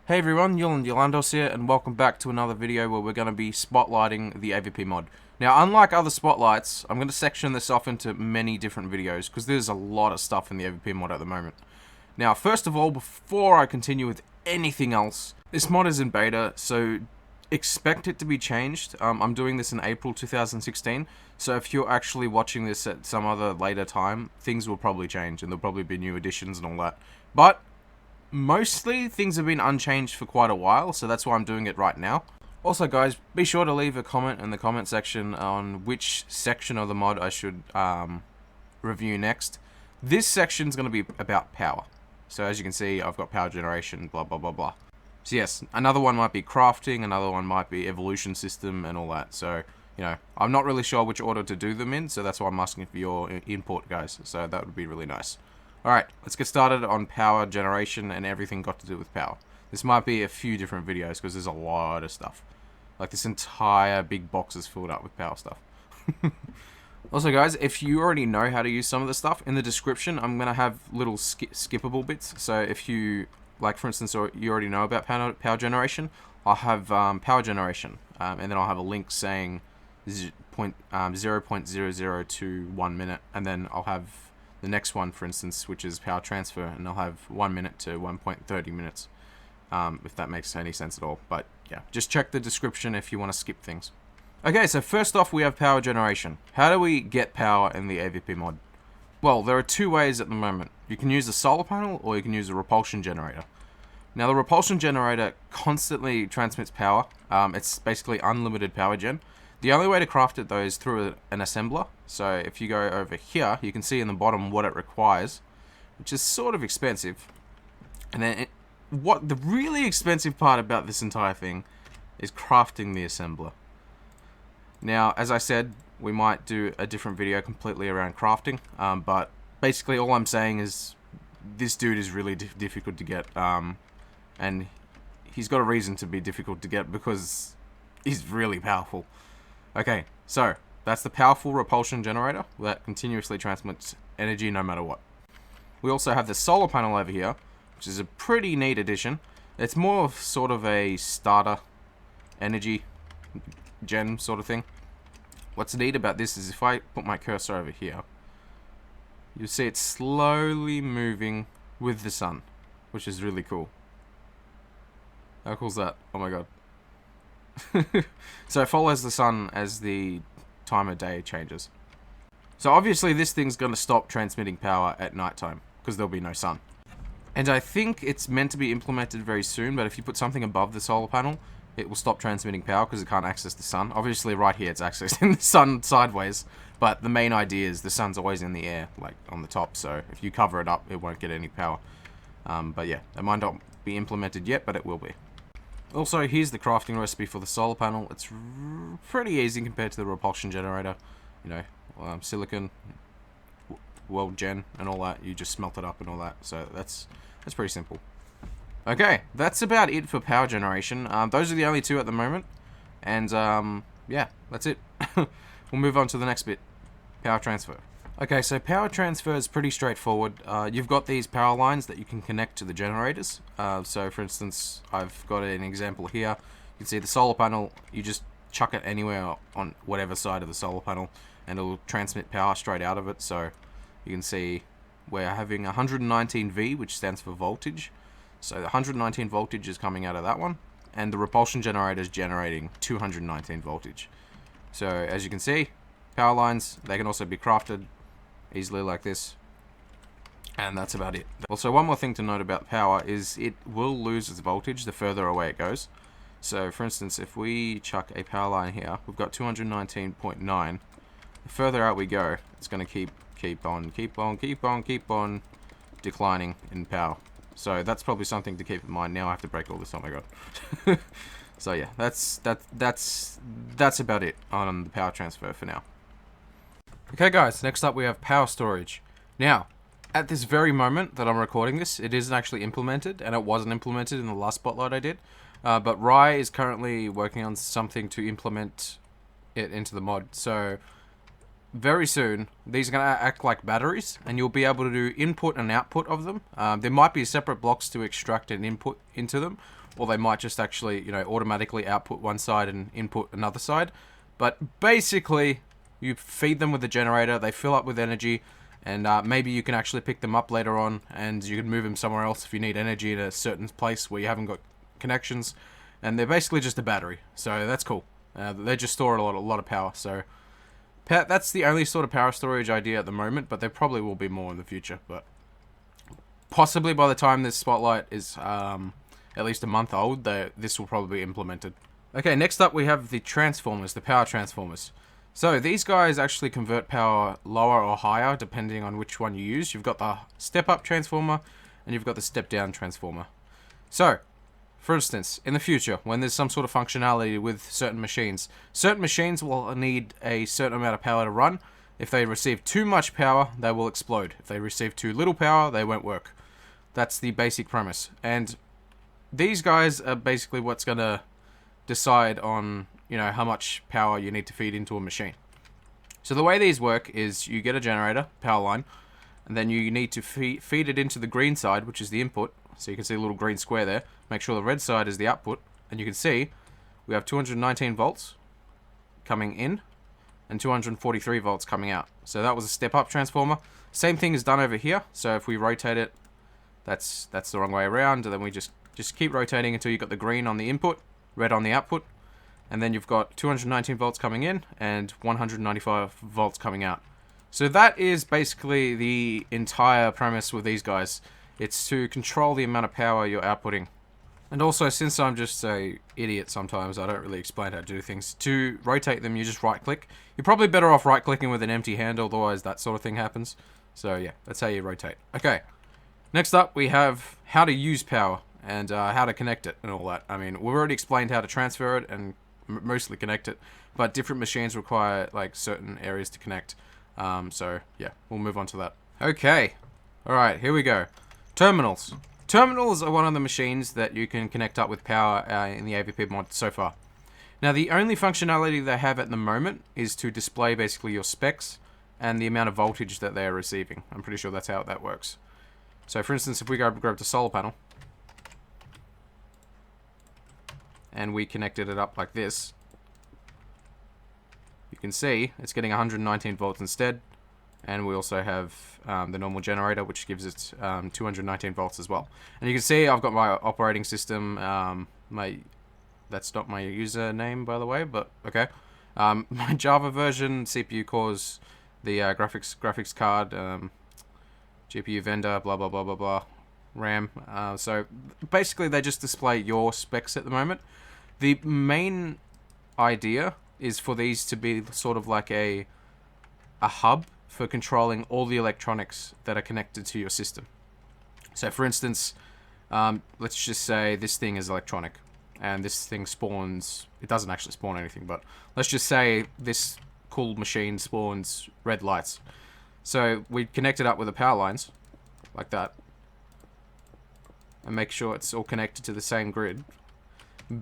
Hey everyone, Ulandos here, and welcome back to another video where we're going to be spotlighting the AVP mod. Now, unlike other spotlights, I'm going to section this off into many different videos, because there's a lot of stuff in the AVP mod at the moment. Now, first of all, before I continue with anything else, this mod is in beta, so expect it to be changed. I'm doing this in April 2016, so if you're actually watching this at some other later time, things will probably change, and there'll probably be new additions and all that. But mostly, things have been unchanged for quite a while, so that's why I'm doing it right now. Also, guys, be sure to leave a comment in the comment section on which section of the mod I should review next. This section's going to be about power. So as you can see, I've got power generation, blah, blah, blah, blah. So yes, another one might be crafting, another one might be evolution system and all that. So, you know, I'm not really sure which order to do them in, so that's why I'm asking for your input, guys. So that would be really nice. Alright, let's get started on power generation and everything got to do with power. This might be a few different videos because there's a lot of stuff. Like this entire big box is filled up with power stuff. Also guys, if you already know how to use some of the stuff, in the description I'm going to have little skippable bits. So if you, like for instance, you already know about power generation, I'll have power generation. And then I'll have a link saying 0.00 to 1 minute. And then I'll have the next one, for instance, which is power transfer, and I'll have 1 minute to 1.30 minutes, if that makes any sense at all. But yeah, just check the description if you want to skip things. Okay, so first off we have power generation. How do we get power in the AVP mod? Well, there are two ways at the moment. You can use a solar panel or you can use a repulsion generator. Now the repulsion generator constantly transmits power. It's basically unlimited power gen. The only way to craft it though is through an assembler. So if you go over here, you can see in the bottom what it requires, which is sort of expensive. And then what the really expensive part about this entire thing is crafting the assembler. Now, as I said, we might do a different video completely around crafting, but basically all I'm saying is this dude is really difficult to get, and he's got a reason to be difficult to get because he's really powerful. Okay, so that's the powerful repulsion generator that continuously transmits energy no matter what. We also have the solar panel over here, which is a pretty neat addition. It's more of sort of a starter energy gen sort of thing. What's neat about this is if I put my cursor over here, you'll see it slowly moving with the sun, which is really cool. How cool is that? Oh my god. So it follows the sun as the time of day changes. So obviously this thing's going to stop transmitting power at nighttime because there'll be no sun. And I think it's meant to be implemented very soon, but if you put something above the solar panel, it will stop transmitting power because it can't access the sun. Obviously right here it's accessing the sun sideways, but the main idea is the sun's always in the air, like on the top, so if you cover it up it won't get any power. But yeah, that might not be implemented yet, but it will be. Also, here's the crafting recipe for the solar panel. It's pretty easy compared to the repulsion generator. You know, silicon, world gen, and all that. You just smelt it up and all that. So that's pretty simple. Okay, that's about it for power generation. Those are the only two at the moment. And yeah, that's it. We'll move on to the next bit. Power transfer. Okay, so power transfer is pretty straightforward. You've got these power lines that you can connect to the generators. So for instance, I've got an example here. You can see the solar panel, you just chuck it anywhere on whatever side of the solar panel and it'll transmit power straight out of it. So you can see we're having 119V, which stands for voltage. So the 119 voltage is coming out of that one, and the repulsion generator is generating 219 voltage. So as you can see, power lines, they can also be crafted easily like this, and that's about it. Also, one more thing to note about power is it will lose its voltage the further away it goes. So for instance, if we chuck a power line here, we've got 219.9. The further out we go, it's going to keep on declining in power. So that's probably something to keep in mind. Now I have to break all this. Oh my god. So yeah, that's about it on the power transfer for now. Okay guys, next up we have power storage. Now, at this very moment that I'm recording this, it isn't actually implemented, and it wasn't implemented in the last spotlight I did. But Rye is currently working on something to implement it into the mod. So very soon, these are going to act like batteries, and you'll be able to do input and output of them. There might be separate blocks to extract and input into them, or they might just actually, you know, automatically output one side and input another side. But basically, you feed them with the generator, they fill up with energy, and maybe you can actually pick them up later on, and you can move them somewhere else if you need energy in a certain place where you haven't got connections. And they're basically just a battery, so that's cool. They just store a lot of power, so that's the only sort of power storage idea at the moment, but there probably will be more in the future. But possibly by the time this Spotlight is at least a month old, this will probably be implemented. Okay, next up we have the transformers, the power transformers. So these guys actually convert power lower or higher depending on which one you use. You've got the step-up transformer and you've got the step-down transformer. So, for instance, in the future, when there's some sort of functionality with certain machines will need a certain amount of power to run. If they receive too much power, they will explode. If they receive too little power, they won't work. That's the basic premise. And these guys are basically what's going to decide on, you know, how much power you need to feed into a machine. So the way these work is you get a generator, power line, and then you need to feed it into the green side, which is the input. So you can see a little green square there. Make sure the red side is the output, and you can see we have 219 volts coming in and 243 volts coming out. So that was a step-up transformer. Same thing is done over here. So if we rotate it, that's the wrong way around, and then we just keep rotating until you've got the green on the input, red on the output, and then you've got 219 volts coming in and 195 volts coming out. So that is basically the entire premise with these guys. It's to control the amount of power you're outputting. And also, since I'm just a idiot sometimes, I don't really explain how to do things. To rotate them, you just right-click. You're probably better off right-clicking with an empty handle, otherwise that sort of thing happens. So yeah, that's how you rotate. Okay, next up we have how to use power and how to connect it and all that. I mean, we've already explained how to transfer it and mostly connect it, but different machines require like certain areas to connect. So yeah, we'll move on to that. Okay, alright, here we go. Terminals. Terminals are one of the machines that you can connect up with power in the AVP mod so far. Now, the only functionality they have at the moment is to display basically your specs and the amount of voltage that they are receiving. I'm pretty sure that's how that works. So, for instance, if we go grab the solar panel and we connected it up like this, you can see it's getting 119 volts instead. And we also have the normal generator, which gives it 219 volts as well. And you can see I've got my operating system. That's not my username, by the way, but okay. My Java version, CPU cores, the graphics card, GPU vendor, blah, blah, blah, blah, blah, RAM. So basically they just display your specs at the moment. The main idea is for these to be sort of like a hub for controlling all the electronics that are connected to your system. So for instance, let's just say this thing is electronic and this thing spawns, it doesn't actually spawn anything, but let's just say this cool machine spawns red lights. So we connect it up with the power lines like that and make sure it's all connected to the same grid.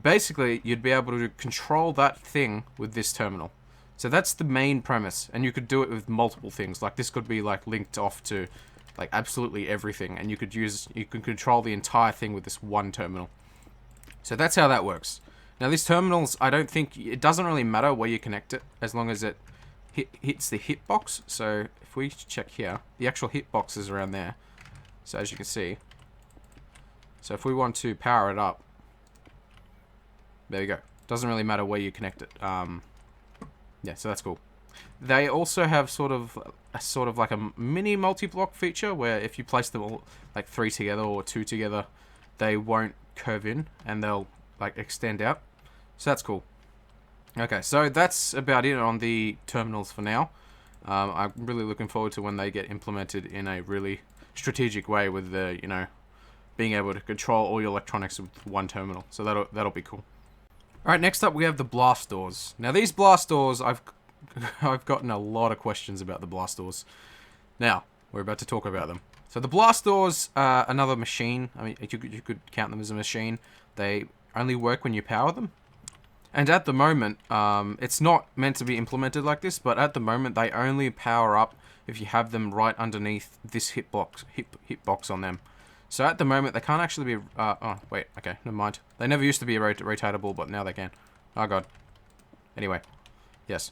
Basically, you'd be able to control that thing with this terminal. So that's the main premise, and you could do it with multiple things. Like this could be like linked off to like absolutely everything, and you can control the entire thing with this one terminal. So that's how that works. Now these terminals, I don't think, it doesn't really matter where you connect it as long as it hits the hitbox. So if we check here, the actual hitbox is around there. So as you can see, so if we want to power it up, there you go. Doesn't really matter where you connect it. Yeah, so that's cool. They also have sort of like a mini multi-block feature where if you place them all like 3 together or 2 together, they won't curve in and they'll like extend out. So that's cool. Okay, so that's about it on the terminals for now. I'm really looking forward to when they get implemented in a really strategic way with the, you know, being able to control all your electronics with one terminal. So that'll be cool. Alright, next up we have the blast doors. Now these blast doors, I've gotten a lot of questions about the blast doors. Now, we're about to talk about them. So the blast doors are another machine. I mean, you could count them as a machine. They only work when you power them. And at the moment, it's not meant to be implemented like this, but at the moment they only power up if you have them right underneath this hitbox on them. So at the moment they can't actually be. Oh wait, okay, never mind. They never used to be rotatable, but now they can. Oh god. Anyway, yes.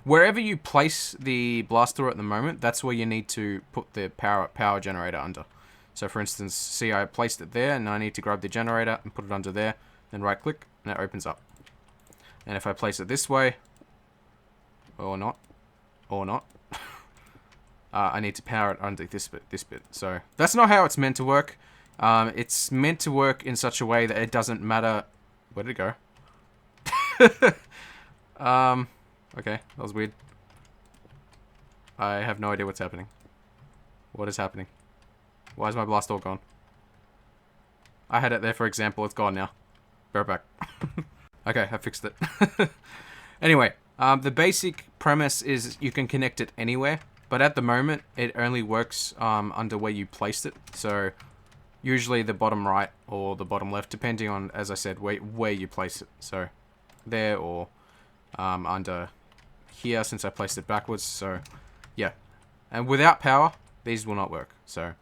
Wherever you place the blaster at the moment, that's where you need to put the power generator under. So for instance, see I placed it there, and I need to grab the generator and put it under there, then right click, and it opens up. And if I place it this way, or not, I need to power it under this bit. So that's not how it's meant to work. It's meant to work in such a way that it doesn't matter. Where did it go? Okay, that was weird. I have no idea what's happening. What is happening? Why is my blast door gone? I had it there for example. It's gone now. Be right back. Okay, I fixed it. Anyway, the basic premise is you can connect it anywhere, but at the moment it only works under where you placed it. So usually the bottom right or the bottom left, depending on, as I said, where you place it. So there or under here, since I placed it backwards. So yeah, and without power these will not work. So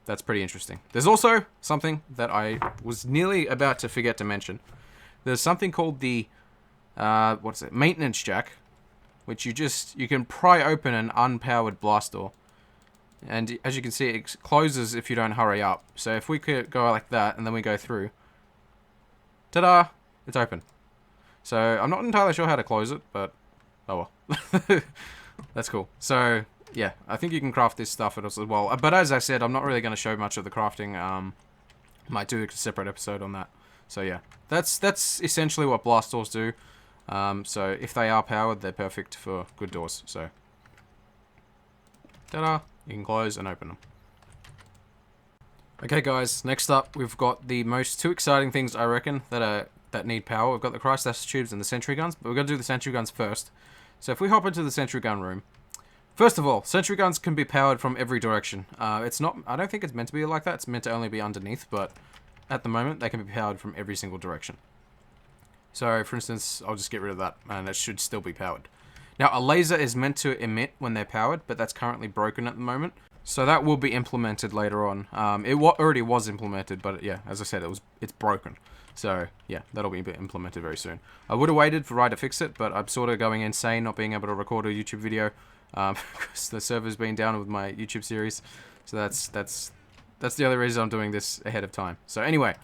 that's pretty interesting. There's also something that I was nearly about to forget to mention. There's something called the what's it, maintenance jack, which you can pry open an unpowered blast door, and as you can see it closes if you don't hurry up. So if we could go like that and then we go through, ta-da, it's open. So I'm not entirely sure how to close it, but oh well. That's cool. So yeah, I think you can craft this stuff as well. But as I said, I'm not really going to show much of the crafting. Might do a separate episode on that. So yeah, that's essentially what blast doors do. So if they are powered, they're perfect for good doors. So ta-da, you can close and open them. Okay guys, next up we've got the two exciting things I reckon that need power. We've got the Crier tubes and the Sentry Guns, but we're going to do the Sentry Guns first. So if we hop into the Sentry Gun room, first of all, Sentry Guns can be powered from every direction. It's not, I don't think it's meant to be like that. It's meant to only be underneath, but at the moment they can be powered from every single direction. So for instance, I'll just get rid of that and it should still be powered. Now a laser is meant to emit when they're powered, but that's currently broken at the moment. So that will be implemented later on. It already was implemented, but yeah, as I said, it's broken. So yeah, that'll be implemented very soon. I would have waited for Rye to fix it, but I'm sort of going insane not being able to record a YouTube video because the server's been down with my YouTube series. So that's the other reason I'm doing this ahead of time. So anyway,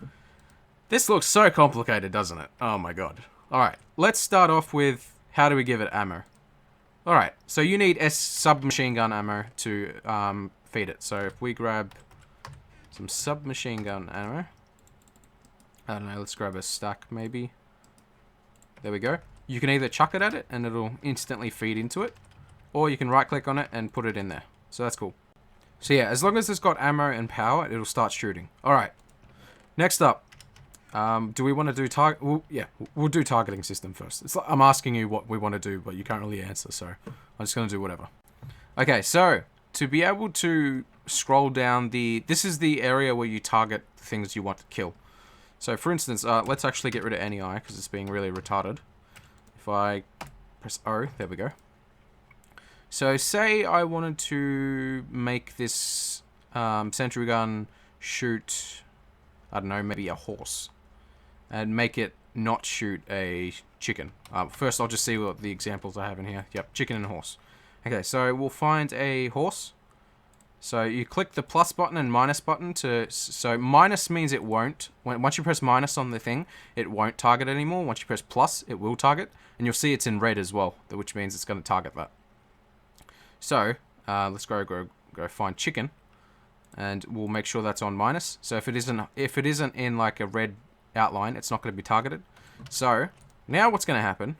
this looks so complicated, doesn't it? Oh my god. Alright, let's start off with how do we give it ammo. Alright, so you need submachine gun ammo to feed it. So if we grab some submachine gun ammo, I don't know, let's grab a stack maybe. There we go. You can either chuck it at it and it'll instantly feed into it, or you can right click on it and put it in there. So that's cool. So yeah, as long as it's got ammo and power, it'll start shooting. Alright, next up. Do we want to do target? Well, yeah, we'll do targeting system first. It's like I'm asking you what we want to do, but you can't really answer, so I'm just going to do whatever. Okay, so to be able to scroll down this is the area where you target the things you want to kill. So for instance, let's actually get rid of any eye because it's being really retarded. If I press O, there we go. So say I wanted to make this Sentry Gun shoot, I don't know, maybe a horse. And make it not shoot a chicken. First, I'll just see what the examples I have in here. Yep, chicken and horse. Okay, so we'll find a horse. So you click the plus button and minus button to... So minus means it won't. Once you press minus on the thing, it won't target anymore. Once you press plus, it will target. And you'll see it's in red as well, which means it's going to target that. So, let's go find chicken. And we'll make sure that's on minus. So if it isn't in like a red outline, it's not going to be targeted. So now what's going to happen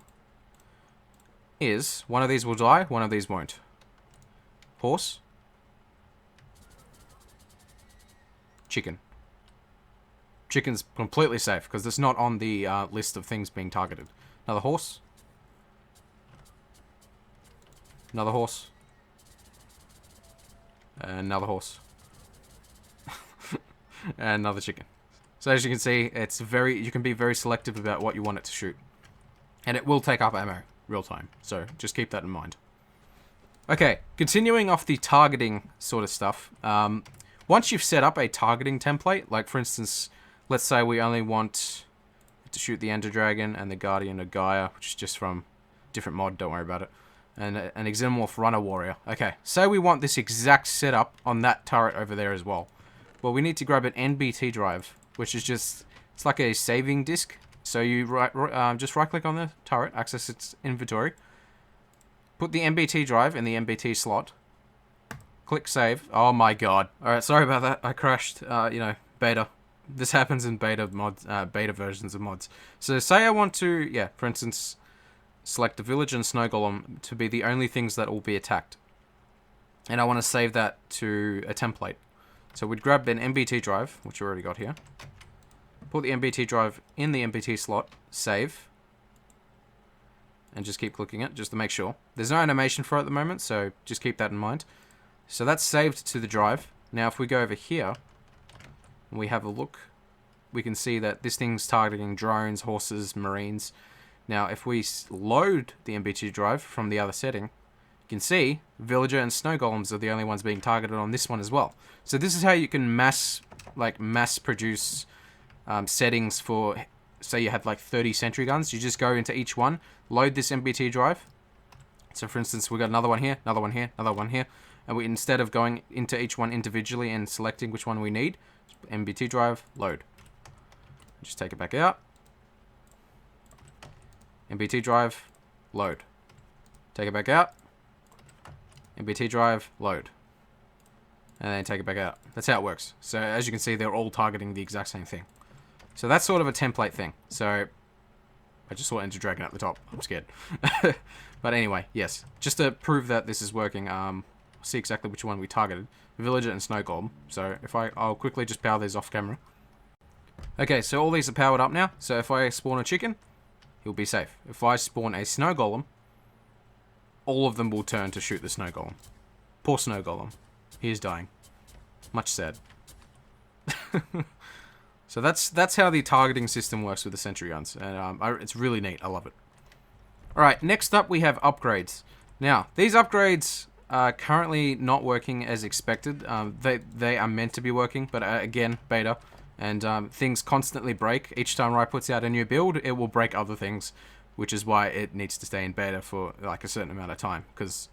is one of these will die, one of these won't. Horse, chicken. Chicken's completely safe because it's not on the list of things being targeted. Another horse, another horse, and another horse, and another chicken. So as you can see, you can be very selective about what you want it to shoot. And it will take up ammo real time. So just keep that in mind. Okay, continuing off the targeting sort of stuff. Once you've set up a targeting template, like for instance, let's say we only want to shoot the Ender Dragon and the Guardian of Gaia, which is just from different mod, don't worry about it. And an Xenomorph Runner Warrior. Okay, say we want this exact setup on that turret over there as well. Well, we need to grab an NBT drive, which is just, it's like a saving disk. So you just right click on the turret, access its inventory, put the NBT drive in the NBT slot, click save. Oh my god. Alright, sorry about that. I crashed, beta. This happens in beta mods, beta versions of mods. So say I want to, for instance, select the village and snow golem to be the only things that will be attacked. And I want to save that to a template. So we'd grab an NBT drive, which we already got here. Put the NBT drive in the NBT slot, save. And just keep clicking it, just to make sure. There's no animation for it at the moment, so just keep that in mind. So that's saved to the drive. Now if we go over here, and we have a look, we can see that this thing's targeting drones, horses, marines. Now if we load the NBT drive from the other setting, you can see villager and snow golems are the only ones being targeted on this one as well. So this is how you can mass produce settings for, say you had like 30 sentry guns. You just go into each one, load this NBT drive. So for instance, we got another one here, another one here, another one here. And we, instead of going into each one individually and selecting which one we need, NBT drive, load. Just take it back out. NBT drive, load. Take it back out. NBT drive, load. And then take it back out. That's how it works. So as you can see, they're all targeting the exact same thing. So that's sort of a template thing. So I just saw Ender Dragon at the top. I'm scared. But anyway, yes. Just to prove that this is working, see exactly which one we targeted. Villager and Snow Golem. So if I'll quickly just power these off camera. Okay, so all these are powered up now. So if I spawn a chicken, he'll be safe. If I spawn a Snow Golem, all of them will turn to shoot the Snow Golem. Poor Snow Golem. He is dying. Much sad. So that's how the targeting system works with the Sentry Guns. And it's really neat. I love it. Alright, next up we have upgrades. Now, these upgrades are currently not working as expected. They are meant to be working, but again, beta. And things constantly break. Each time Rai puts out a new build, it will break other things, which is why it needs to stay in beta for like a certain amount of time. Because,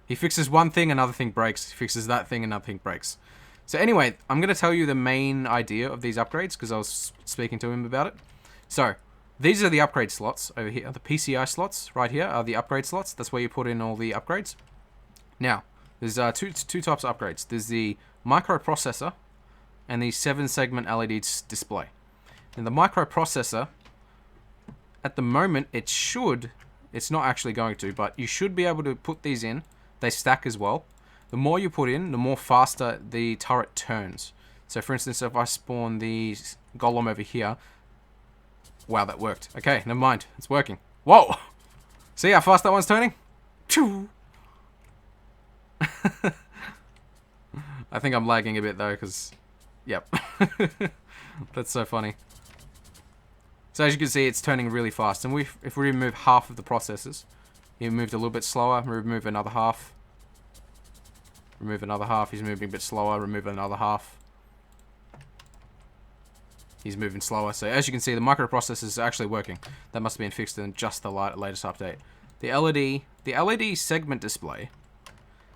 he fixes one thing, another thing breaks. He fixes that thing, another thing breaks. So anyway, I'm going to tell you the main idea of these upgrades, because I was speaking to him about it. So, these are the upgrade slots over here. The PCI slots right here are the upgrade slots. That's where you put in all the upgrades. Now, there's two types of upgrades. There's the microprocessor and the 7-segment LED display. And the microprocessor, at the moment, it's not actually going to, but you should be able to put these in. They stack as well. The more you put in, the more faster the turret turns. So for instance, if I spawn the golem over here, wow, that worked. Okay, never mind, it's working. Whoa! See how fast that one's turning? Choo! I think I'm lagging a bit though, because, yep. That's so funny. So as you can see, it's turning really fast. And if we remove half of the processors, he moved a little bit slower, remove another half. Remove another half, he's moving a bit slower, remove another half. He's moving slower. So as you can see, the microprocessor is actually working. That must have been fixed in just the latest update. The LED segment display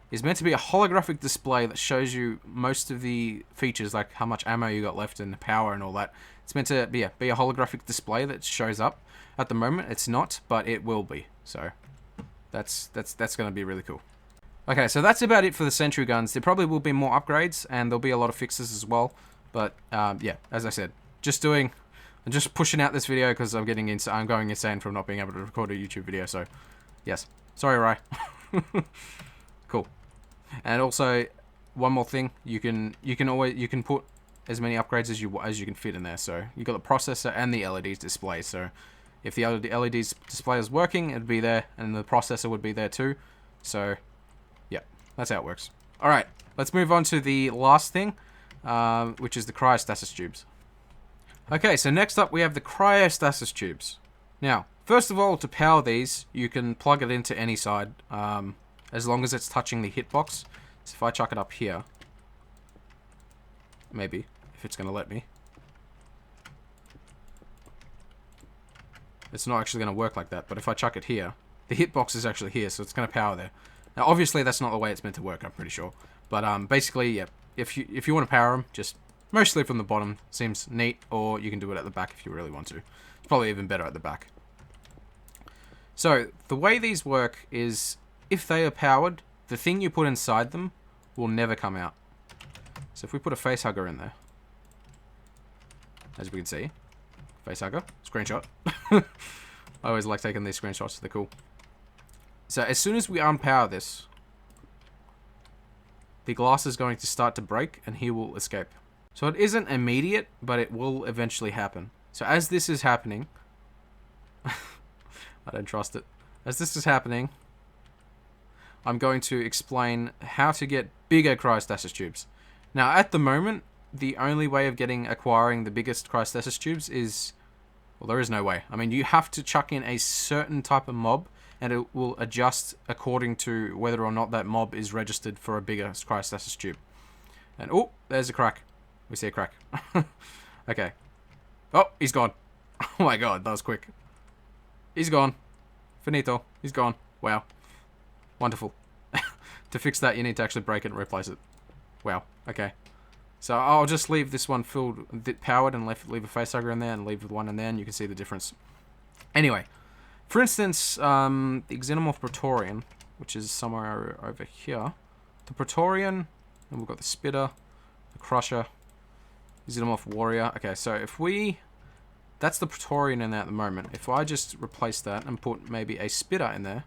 is meant to be a holographic display that shows you most of the features, like how much ammo you got left and the power and all that. It's meant to be a holographic display that shows up. At the moment, it's not, but it will be. So that's going to be really cool. Okay, so that's about it for the Sentry Guns. There probably will be more upgrades, and there'll be a lot of fixes as well. But yeah, as I said, I'm just pushing out this video because I'm going insane from not being able to record a YouTube video. So yes, sorry, Rai. Cool. And also, one more thing, you can put as many upgrades as you can fit in there. So you got the processor and the LEDs display. So if the LEDs display is working, it'd be there, and the processor would be there too. So yeah, that's how it works. All right, let's move on to the last thing, which is the cryostasis tubes. Okay, so next up we have the cryostasis tubes. Now, first of all, to power these, you can plug it into any side, as long as it's touching the hitbox. So if I chuck it up here, maybe, if it's going to let me. It's not actually going to work like that, but if I chuck it here, the hitbox is actually here, so it's going to power there. Now, obviously, that's not the way it's meant to work, I'm pretty sure. But basically, yeah, if you want to power them, just mostly from the bottom seems neat, or you can do it at the back if you really want to. It's probably even better at the back. So, the way these work is, if they are powered, the thing you put inside them will never come out. So if we put a facehugger in there, as we can see, facehugger, screenshot. I always like taking these screenshots, they're cool. So as soon as we unpower this, the glass is going to start to break and he will escape. So it isn't immediate, but it will eventually happen. So as this is happening, I don't trust it. As this is happening, I'm going to explain how to get bigger cryostasis tubes. Now, at the moment, the only way of acquiring the biggest cryostasis tubes is, well, there is no way. I mean, you have to chuck in a certain type of mob, and it will adjust according to whether or not that mob is registered for a bigger cryostasis tube. And, oh, there's a crack. We see a crack. Okay. Oh, he's gone. Oh my god, that was quick. He's gone. Finito. He's gone. Wow. Wonderful. To fix that, you need to actually break it and replace it. Wow. Okay. So I'll just leave this one powered and leave a facehugger in there and leave one in there, and you can see the difference. Anyway, for instance, the Xenomorph Praetorian, which is somewhere over here. The Praetorian, and we've got the Spitter, the Crusher, Xenomorph Warrior. Okay, so if we... That's the Praetorian in there at the moment. If I just replace that and put maybe a Spitter in there,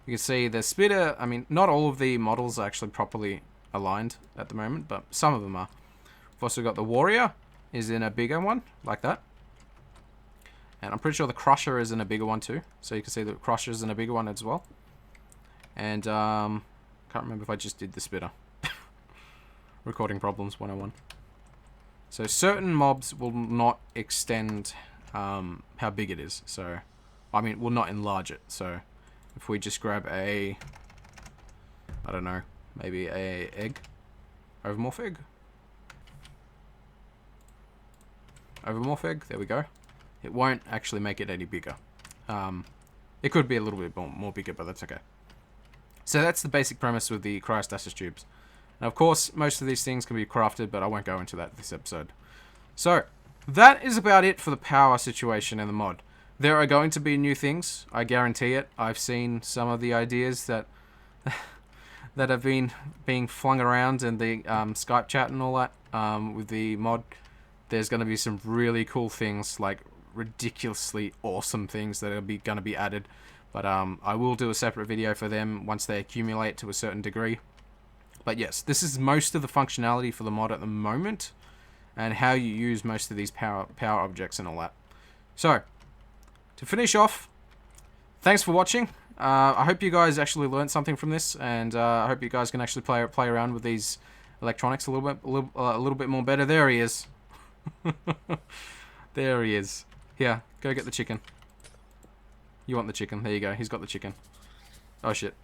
you can see the Spitter, I mean, not all of the models are actually properly aligned at the moment, but some of them are. We've also got the Warrior is in a bigger one, like that. And I'm pretty sure the Crusher is in a bigger one too. So you can see the Crusher is in a bigger one as well. And, can't remember if I just did the Spitter. Recording problems 101. So certain mobs will not extend how big it is. So, I mean, will not enlarge it. So, if we just grab a, I don't know, maybe a egg, overmorph egg. Overmorph egg, there we go. It won't actually make it any bigger. It could be a little bit more bigger, but that's okay. So that's the basic premise with the cryostasis tubes. Now, of course, most of these things can be crafted, but I won't go into that this episode. So, that is about it for the power situation in the mod. There are going to be new things, I guarantee it. I've seen some of the ideas that that have been being flung around in the Skype chat and all that with the mod. There's going to be some really cool things, like ridiculously awesome things that are going to be added. But I will do a separate video for them once they accumulate to a certain degree. But yes, this is most of the functionality for the mod at the moment, and how you use most of these power objects and all that. So, to finish off, thanks for watching. I hope you guys actually learned something from this, and I hope you guys can actually play around with these electronics a little bit more better. There he is. There he is. Here, go get the chicken. You want the chicken? There you go. He's got the chicken. Oh shit.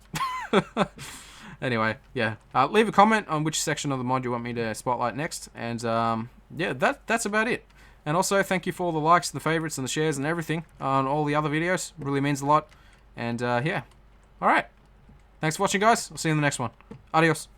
Anyway, yeah. Leave a comment on which section of the mod you want me to spotlight next, and yeah, that's about it. And also, thank you for all the likes, the favorites, and the shares, and everything on all the other videos. It really means a lot. And yeah. Alright. Thanks for watching, guys. I'll see you in the next one. Adios.